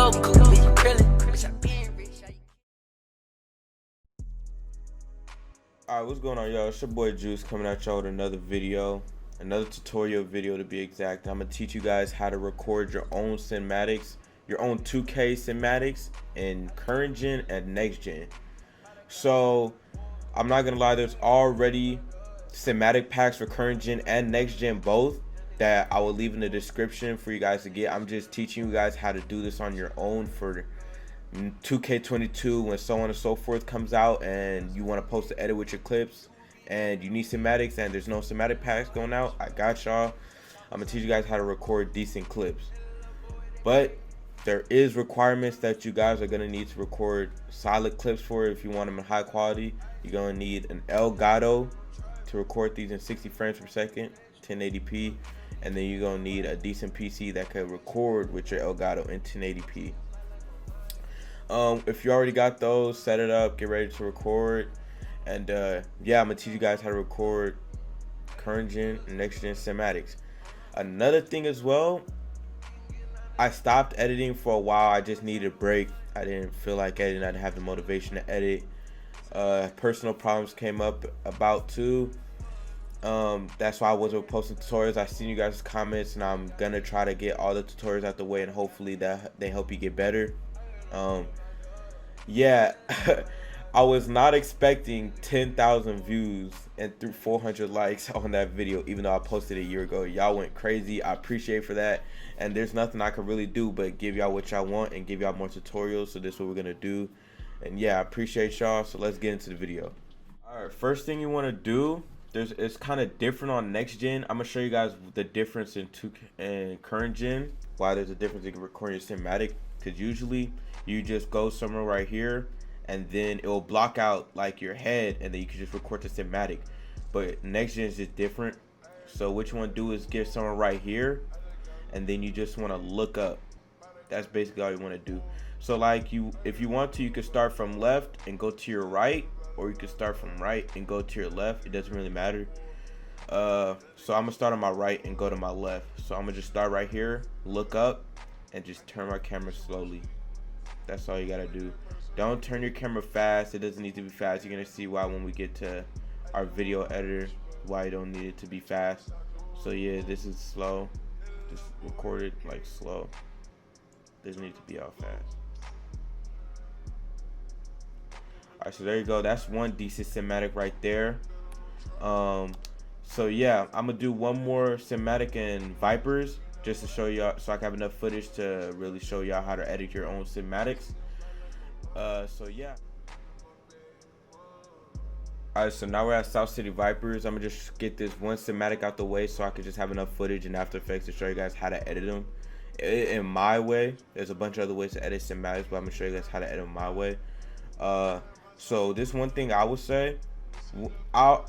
Goku, be Krillin. Bitch, I been rich. Alright, what's going on, y'all? It's your boy Juice coming at y'all with another video, another tutorial video to be exact. I'm gonna teach you guys how to record your own cinematics, your own 2K cinematics in current gen and next gen. So I'm not gonna lie, there's already cinematic packs for current gen and next gen both that I will leave in the description for you guys to get. I'm just teaching you guys how to do this on your own for 2K22 when so on and so forth comes out and you want to post the edit with your clips and you need cinematics and there's no cinematic packs going out. I got y'all. I'm gonna teach you guys how to record decent clips, but there is requirements that you guys are gonna need to record solid clips for. If you want them in high quality, you're gonna need an Elgato to record these in 60 frames per second, 1080p, and then you're gonna need a decent PC that can record with your Elgato in 1080p. If you already got those, set it up, get ready to record, and yeah, I'm gonna teach you guys how to record current gen and next gen cinematics. Another thing as well, I stopped editing for a while. I just needed a break. I didn't feel like editing. I didn't have the motivation to edit. Personal problems came up about too. That's why I wasn't posting tutorials. I seen you guys' comments, and I'm gonna try to get all the tutorials out the way, and hopefully that they help you get better. Yeah, I was not expecting 10,000 views and through 400 likes on that video, even though I posted it a year ago. Y'all went crazy. I appreciate for that, and there's nothing I can really do but give y'all what y'all want and give y'all more tutorials. So this is what we're gonna do, and yeah, I appreciate y'all. So let's get into the video. All right, first thing you want to do, it's kind of different on next gen. I'm gonna show you guys the difference in current gen, why there's a difference in recording your cinematic. Because usually you just go somewhere right here and then it will block out like your head and then you can just record the cinematic. But next gen is just different. So what you want to do is get somewhere right here and then you just want to look up. That's basically all you want to do. So like if you want to, you can start from left and go to your right, or you can start from right and go to your left. It doesn't really matter. So I'm gonna start on my right and go to my left. So I'm gonna just start right here, look up, and just turn my camera slowly. That's all you gotta do. Don't turn your camera fast. It doesn't need to be fast. You're gonna see why when we get to our video editor, why you don't need it to be fast. So yeah, this is slow. Just record it like slow. Doesn't need to be all fast. Alright, so there you go. That's one decent cinematic right there. So yeah, I'm gonna do one more cinematic in Vipers, just to show y'all, so I can have enough footage to really show y'all how to edit your own cinematics. So yeah. Alright, so now we're at South City Vipers. I'm gonna just get this one cinematic out the way so I can just have enough footage in After Effects to show you guys how to edit them in my way. There's a bunch of other ways to edit cinematics, but I'm gonna show you guys how to edit my way. So this one thing I would say, I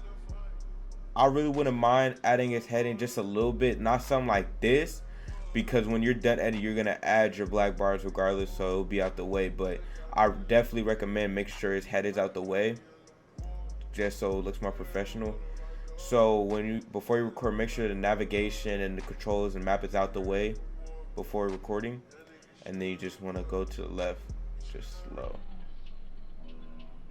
really wouldn't mind adding his head in just a little bit, not something like this, because when you're done editing, you're gonna add your black bars regardless, so it'll be out the way. But I definitely recommend make sure his head is out the way, just so it looks more professional. So before you record, make sure the navigation and the controls and map is out the way before recording, and then you just want to go to the left, just slow.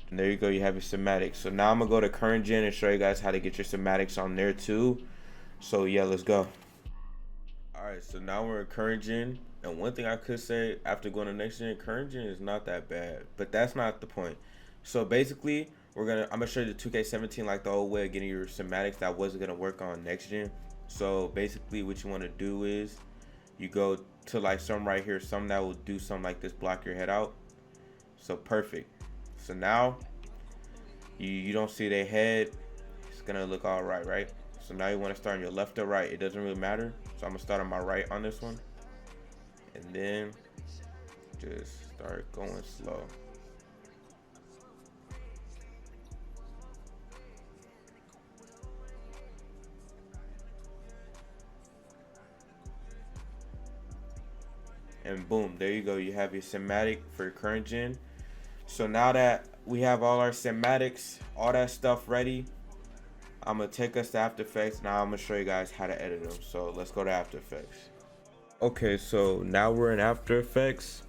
And there you go, you have your cinematics. So now I'm gonna go to current gen and show you guys how to get your cinematics on there too. So yeah, let's go. Alright, so now we're in current gen, and one thing I could say after going to next gen, current gen is not that bad, but that's not the point. So basically I'm gonna show you the 2K17 like the old way of getting your cinematics that wasn't gonna work on next gen. So basically what you want to do is you go to like some right here, some that will do something like this, block your head out. So perfect. So now you don't see their head, it's gonna look all right? So now you want to start on your left or right, it doesn't really matter. So I'm gonna start on my right on this one, and then just start going slow. And boom, there you go, you have your cinematic for your current gen. So now that we have all our cinematics, all that stuff ready, I'm gonna take us to After Effects. Now I'm gonna show you guys how to edit them. So let's go to After Effects. Okay, so now we're in After Effects.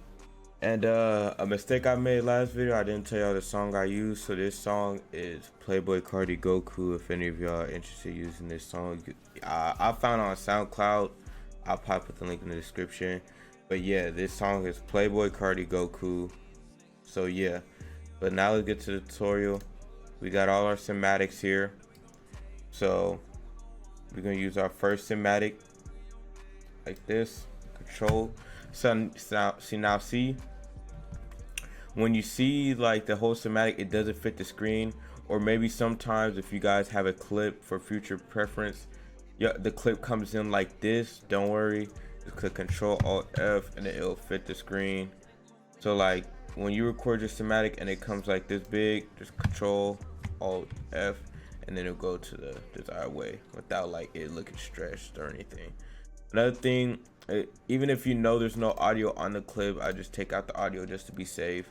And a mistake I made last video, I didn't tell y'all the song I used. So this song is Playboi Carti Goku. If any of y'all are interested in using this song, I found it on SoundCloud. I'll probably put the link in the description. But yeah, this song is Playboi Carti Goku. So yeah, but now let's get to the tutorial. We got all our cinematics here. So we're gonna use our first cinematic like this. Control. So now see when you see like the whole cinematic, it doesn't fit the screen, or maybe sometimes if you guys have a clip for future preference, yeah, the clip comes in like this. Don't worry, just click Control Alt F and it'll fit the screen. So like when you record your cinematic and it comes like this big, just Control Alt F and then it'll go to the desired way without like it looking stretched or anything. Another thing, even if you know there's no audio on the clip, I just take out the audio just to be safe.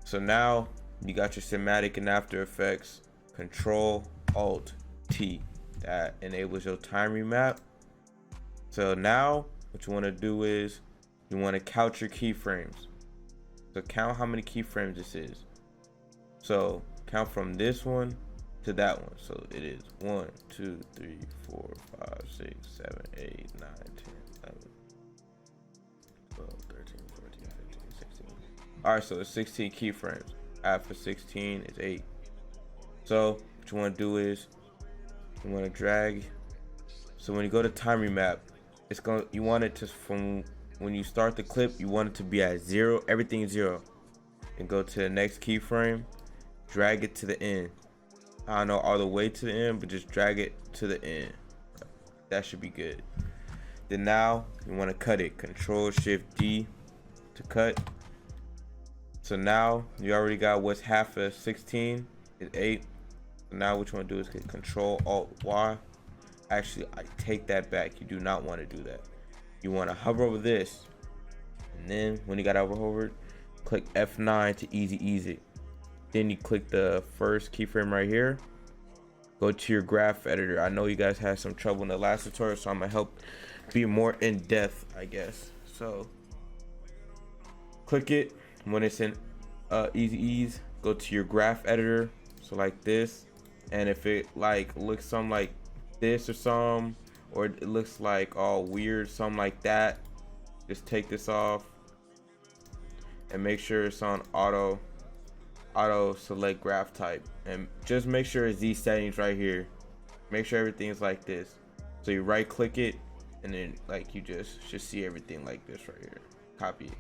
So now you got your cinematic in After Effects. Control Alt T, that enables your time remap. So now what you want to do is you want to count your keyframes. So count how many keyframes this is. So count from this one to that one. So it is 1 2 3 4 5 6 7 8 9 10 11 12 13 14 15 16. All right, so it's 16 keyframes. After 16 is 8. So what you want to do is you want to drag. So when you go to time remap, it's going, you want it to, from when you start the clip, you want it to be at 0, everything is 0, and go to the next keyframe, drag it to the end. I don't know all the way to the end, but just drag it to the end. That should be good. Then now you want to cut it. Control Shift D to cut. So now you already got what's half of 16 is 8. So now what you want to do is hit Control Alt Y. Actually, I take that back. You do not want to do that. You want to hover over this, and then when you got hovered, click F9 to ease it. Then you click the first keyframe right here. Go to your graph editor. I know you guys had some trouble in the last tutorial, so I'm gonna help be more in depth, I guess. So click it when it's in ease. Go to your graph editor, so like this. And if it like looks something like this or some, or it looks like all weird, something like that, just take this off and make sure it's on auto select graph type, and just make sure it's these settings right here. Make sure everything is like this. So you right click it, and then like you just should see everything like this right here. Copy it.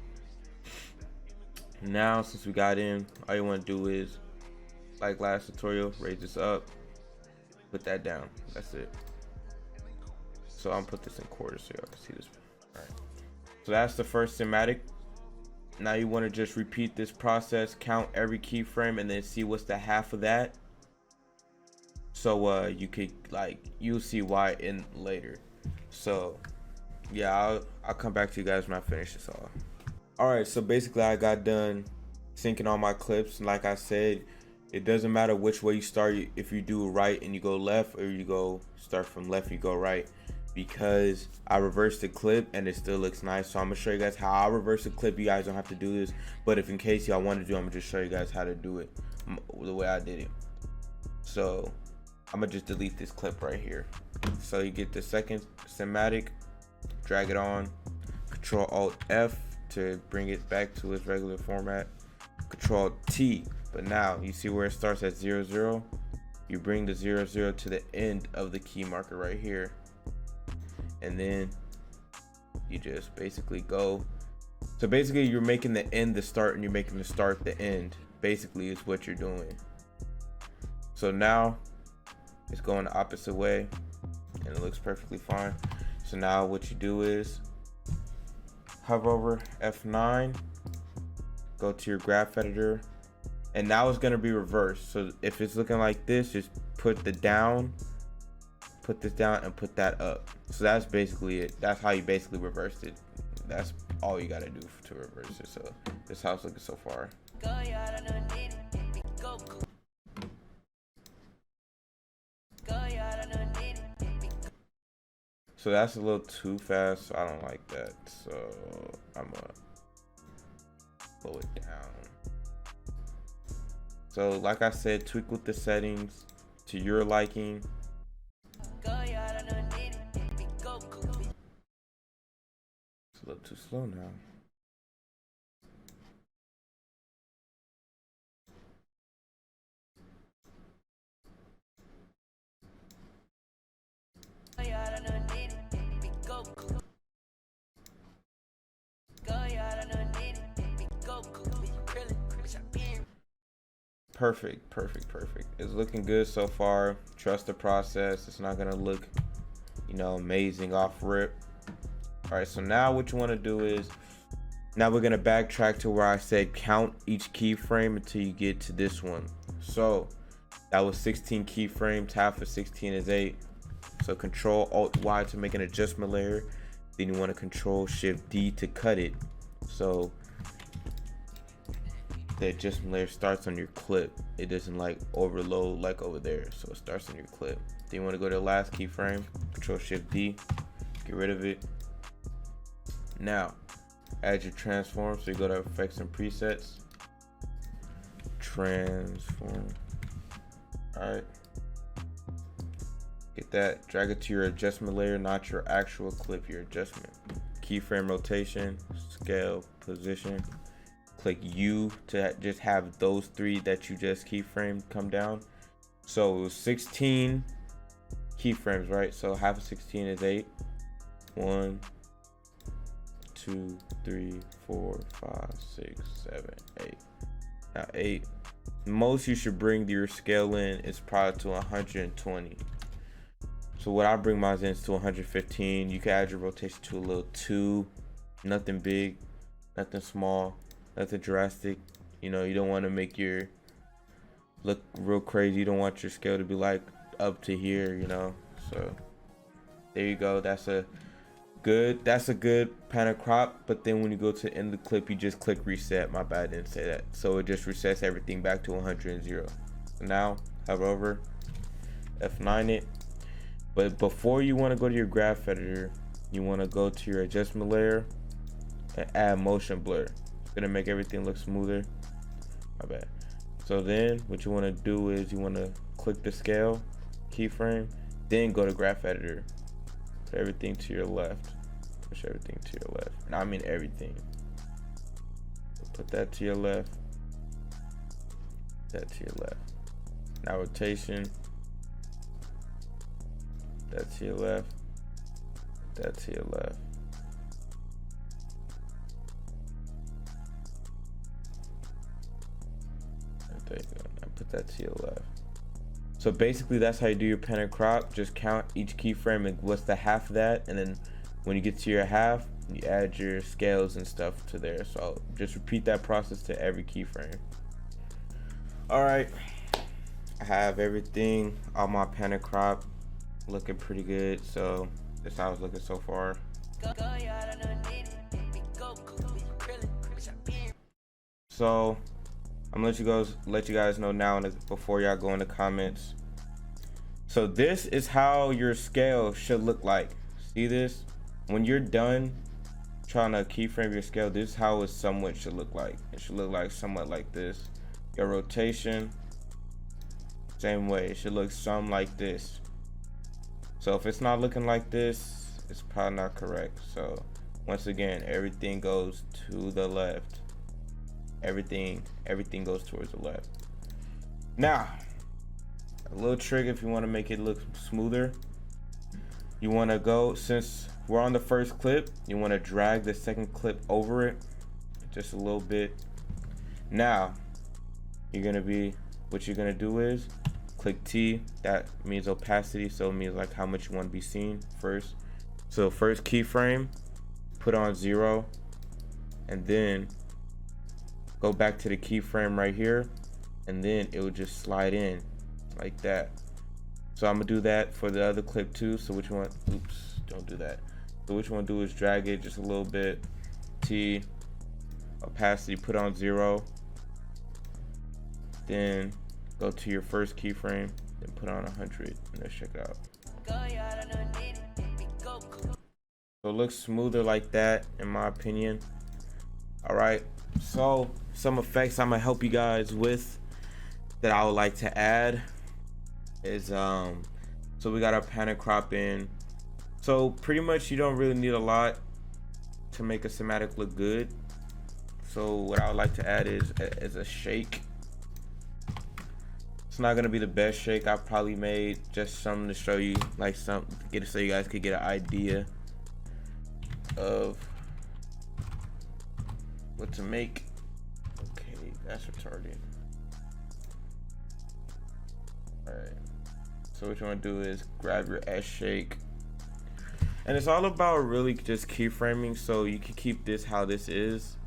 Now since we got in, all you want to do is, like last tutorial, raise this up, put that down. That's it. So I'm gonna put this in quarters so y'all can see this. All right, so that's the first cinematic. Now you want to just repeat this process, count every keyframe, and then see what's the half of that. So you could like, you'll see why in later. So yeah, I'll come back to you guys when I finish this all. All right, so basically I got done syncing all my clips, and like I said, it doesn't matter which way you start. If you do right and you go left, or you go start from left, you go right, because I reversed the clip and it still looks nice. So I'm gonna show you guys how I reverse the clip. You guys don't have to do this, but if in case y'all want to do, I'm gonna just show you guys how to do it the way I did it. So I'm gonna just delete this clip right here. So you get the second cinematic, drag it on, Control Alt F to bring it back to its regular format, Control T. But now you see where it starts at 0 0. You bring the 0 0 to the end of the key marker right here, and then you just basically go. So basically you're making the end the start, and you're making the start the end, basically is what you're doing. So now it's going the opposite way and it looks perfectly fine. So now what you do is hover over F9, go to your graph editor, and now it's going to be reversed. So if it's looking like this, just put the down, put this down, and put that up. So that's basically it. That's how you basically reversed it. That's all you got to do to reverse it. So this is how it's looking so far. So that's a little too fast, so I don't like that. So I'm slow it down. So like I said, tweak with the settings to your liking. It's a little too slow now. Perfect, perfect, perfect. It's looking good so far. Trust the process. It's not gonna look, you know, amazing off rip. All right, so now what you want to do is, now we're gonna backtrack to where I said count each keyframe until you get to this one. So that was 16 keyframes. Half of 16 is 8. So Control Alt Y to make an adjustment layer. Then you want to Control Shift D to cut it. So the adjustment layer starts on your clip. It doesn't like overload like over there. So it starts on your clip. Then you want to go to the last keyframe. Control Shift D. Get rid of it. Now add your transform. So you go to effects and presets. Transform. Alright. Get that. Drag it to your adjustment layer, not your actual clip, your adjustment. Keyframe rotation, scale, position. Click U to just have those three that you just keyframed come down. So it was 16 keyframes, right? So half of 16 is 8. 1, 2, 3, 4, 5, 6, 7, 8. Now 8. Most you should bring your scale in is probably to 120. So what I bring mine in is to 115. You can add your rotation to a little 2. Nothing big, nothing small, nothing drastic. You know, you don't want to make your look real crazy. You don't want your scale to be like up to here, you know. So there you go. That's a good pan and crop. But then when you go to end the clip, you just click reset. My bad, I didn't say that. So it just resets everything back to 100 and 0. So now hover over, F9 it. But before you want to go to your graph editor, you want to go to your adjustment layer and add motion blur. It's gonna make everything look smoother. My bad. So then what you want to do is you want to click the scale keyframe, then go to graph editor. Put everything to your left. Push everything to your left. And I mean everything. So put that to your left. That to your left. Now rotation. That to your left. That to your left. There you go. Now put that to your left. So basically that's how you do your pan and crop. Just count each keyframe and what's the half of that, and then when you get to your half, you add your scales and stuff to there. So just repeat that process to every keyframe. All right, I have everything on my pan and crop looking pretty good. So that's how it's looking so far. So I'm gonna let you guys know now before y'all go in the comments. So this is how your scale should look like. See this? When you're done trying to keyframe your scale, this is how it somewhat should look like. It should look like somewhat like this. Your rotation, same way. It should look something like this. So if it's not looking like this, it's probably not correct. So once again, everything goes to the left. Everything goes towards the left. Now, a little trick if you want to make it look smoother. You want to go, since we're on the first clip, you want to drag the second clip over it just a little bit. Now, what you're gonna do is click T. That means opacity, so it means like how much you want to be seen first. So first keyframe, put on 0, and then go back to the keyframe right here, and then it will just slide in like that. So I'm gonna do that for the other clip too. So which one? Oops, don't do that. So what you want to do is drag it just a little bit. T, opacity, put on 0. Then go to your first keyframe, then put on 100, and let's check it out. So it looks smoother like that, in my opinion. All right, So some effects I'm gonna help you guys with that I would like to add is so we got our panic crop in. So pretty much you don't really need a lot to make a cinematic look good. So what I would like to add is a shake. It's not gonna be the best shake I've probably made, just something to show you, like some so you guys could get an idea of what to make. Okay, that's retarded. Alright, so what you want to do is grab your S shake, and it's all about really just keyframing, so you can keep this how this is.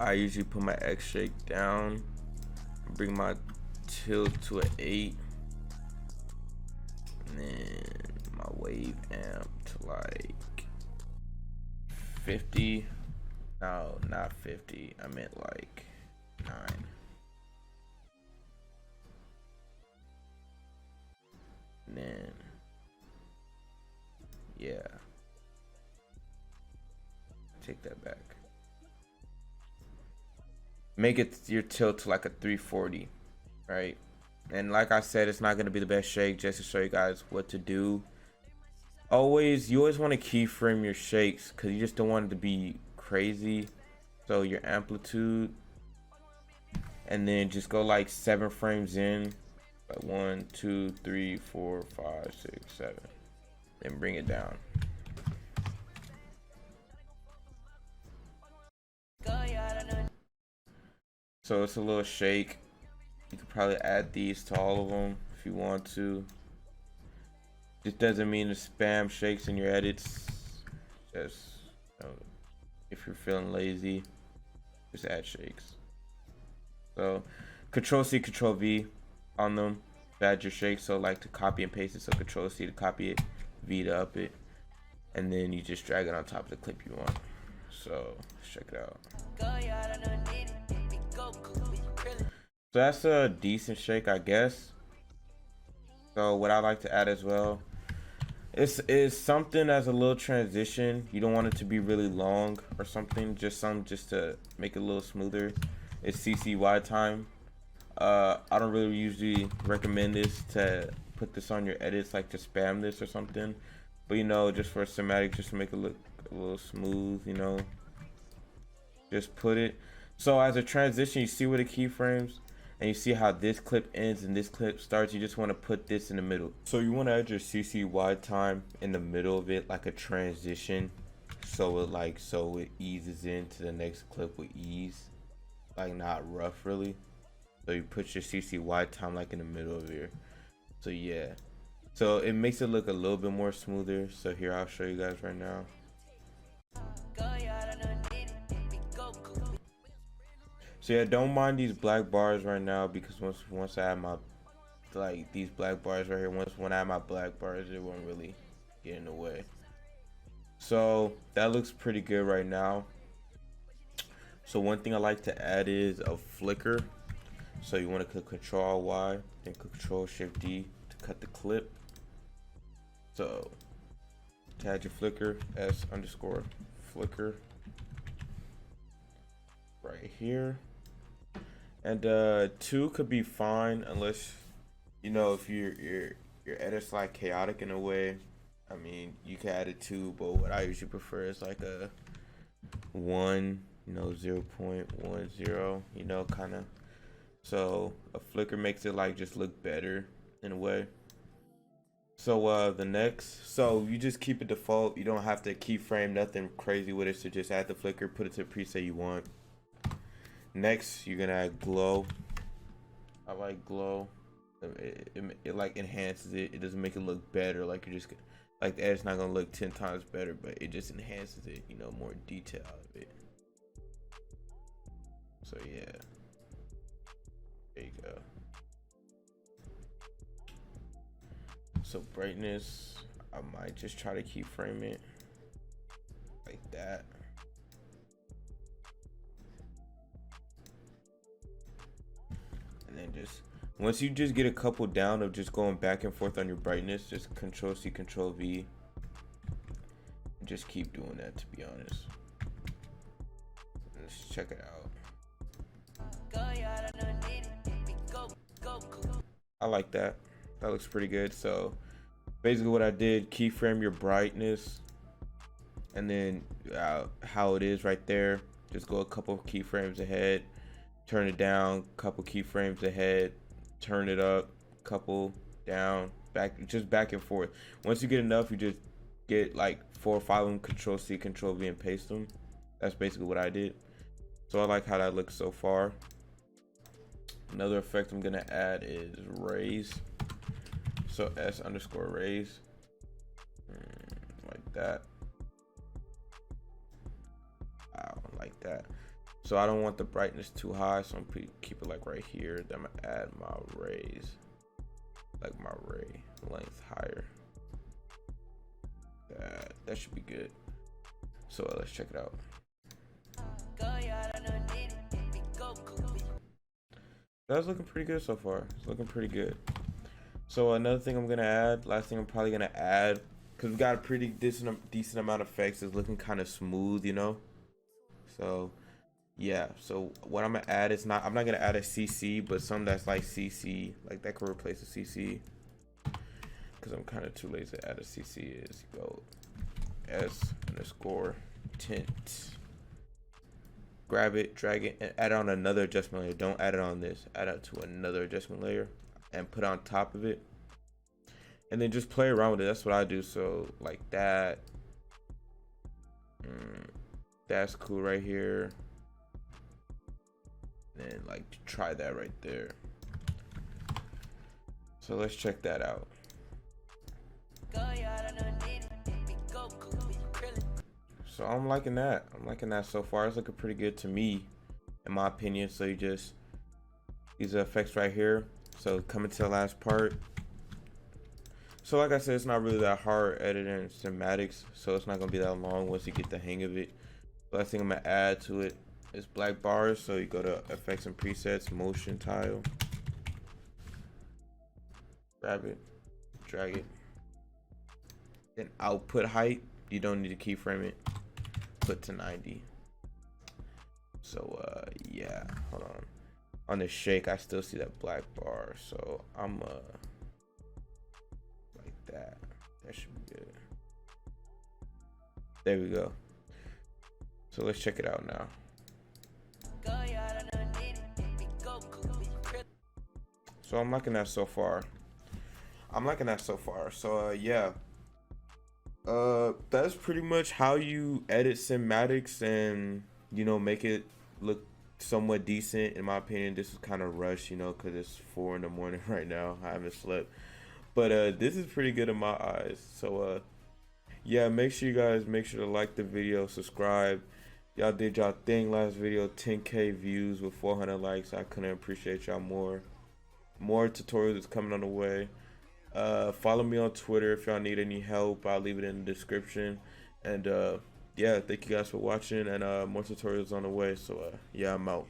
I usually put my X shake down, bring my tilt to an 8, and then my wave amp to like 50. No, not 50, I meant like 9. And then yeah, take that back. Make it your tilt to like a 340, right? And like I said, it's not going to be the best shake, just to show you guys what to do. You always want to keyframe your shakes because you just don't want it to be crazy. So your amplitude, and then just go like 7 frames in, like 1 2 3 4 5 6 7, then bring it down. So it's a little shake. You could probably add these to all of them if you want to. This doesn't mean to spam shakes in your edits. Just, you know, if you're feeling lazy, just add shakes. So Control C, Control V on them to add your shakes. So like to copy and paste it. So Control C to copy it, V to up it, and then you just drag it on top of the clip you want. So let's check it out. So that's a decent shake, I guess. So what I like to add as well is something as a little transition. You don't want it to be really long or something, just to make it a little smoother. It's CC time. I don't really usually recommend this to put this on your edits, like to spam this or something, but you know, just for a cinematic, just to make it look a little smooth, you know, just put it. So as a transition, you see where the keyframes, and you see how this clip ends and this clip starts. You just want to put this in the middle. So you want to add your CC time in the middle of it, like a transition, so it eases into the next clip with ease, like not rough really. So you put your CC time like in the middle of here. So yeah, so it makes it look a little bit more smoother. So here, I'll show you guys right now. So yeah, don't mind these black bars right now, because once I have my, like these black bars right here, when I have my black bars, it won't really get in the way. So that looks pretty good right now. So one thing I like to add is a flicker. So you want to click Control Y, then Control Shift D to cut the clip. So to add your flicker, S_flicker right here. And 2 could be fine, unless, you know, if your edit's like chaotic in a way. I mean, you can add a 2, but what I usually prefer is like a 1, you know, 0.10, you know, kind of. So a flicker makes it like just look better in a way. So the next, so you just keep it default. You don't have to keyframe nothing crazy with it. So just add the flicker, put it to the preset you want. Next, you're gonna add glow. I like glow. It like enhances it. It doesn't make it look better. Like you're just like the edit's not gonna look 10 times better, but it just enhances it. You know, more detail out of it. So yeah, there you go. So brightness, I might just try to keyframe it like that. And then just once you just get a couple down of just going back and forth on your brightness, just Control C, Control V, and just keep doing that, to be honest. And let's check it out. I like that. That looks pretty good. So basically what I did, keyframe your brightness, and then how it is right there. Just go a couple of keyframes ahead, turn it down, couple keyframes ahead, turn it up, couple down, back and forth. Once you get enough, you just get like 4 or 5 of them, Control C, Control V, and paste them. That's basically what I did. So I like how that looks so far. Another effect I'm gonna add is raise. So S_raise, like that. Like that. So I don't want the brightness too high, so I'm gonna keep it like right here. Then I'm gonna add my rays, like my ray length higher. That should be good. So let's check it out. That's looking pretty good so far. It's looking pretty good. So another thing I'm gonna add, last thing I'm probably gonna add, because we got a pretty decent amount of effects, is looking kind of smooth, you know. So yeah, so what I'm gonna add is I'm not gonna add a CC, but something that's like CC, like that could replace a CC, because I'm kind of too lazy to add a CC. Is go S_tint, grab it, drag it, and add on another adjustment layer. Don't add it on this, add it to another adjustment layer and put it on top of it, and then just play around with it. That's what I do. So like that, that's cool right here. And like try that right there. So let's check that out. So I'm liking that. I'm liking that so far. It's looking pretty good to me, in my opinion. So you just, these are effects right here. So coming to the last part. So like I said, it's not really that hard editing cinematics, so it's not gonna be that long once you get the hang of it. Last thing I'm gonna add to it is black bars. So you go to effects and presets, motion tile, grab it, drag it, then output height, you don't need to keyframe it, put to 90. So yeah, hold on the shake, I still see that black bar, so I'm like that should be good. There we go. So let's check it out now. So I'm liking that so far. So yeah, that's pretty much how you edit cinematics and, you know, make it look somewhat decent. In my opinion, this is kind of rushed, you know, because it's 4 in the morning right now. I haven't slept, but this is pretty good in my eyes. So yeah, make sure to like the video, subscribe. Y'all did y'all thing last video, 10K views with 400 likes. I couldn't appreciate y'all more. More tutorials is coming on the way. Follow me on Twitter if y'all need any help. I'll leave it in the description. And yeah, thank you guys for watching, and more tutorials on the way. So yeah, I'm out.